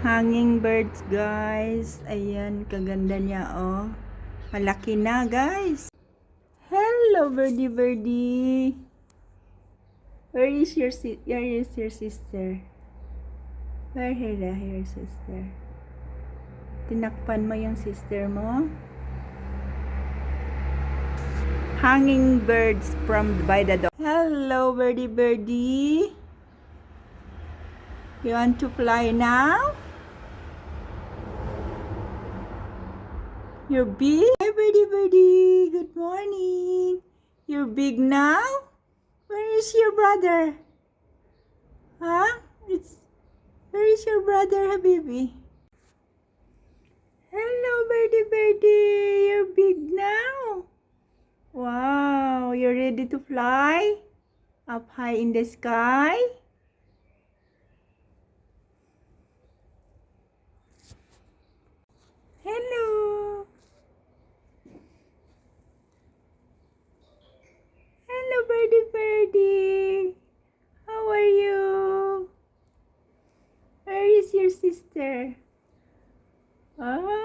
Hanging birds, guys. Ayan, kaganda niya, oh. Malaki na, guys. Hello, birdie, birdie. Where is your sister? Where your sister? Tinakpan mo yung sister mo? Hanging birds by the door. Hello, birdie, birdie. You want to fly now? You're big? Hi, birdie, birdie. Good morning. You're big now? Where is your brother? Huh? Where is your brother, Habibi? Hello, birdie, birdie. You're big now. Wow, you're ready to fly? Up high in the sky? Hello. Hello, birdie, birdie. How are you? Where is your sister? Ah.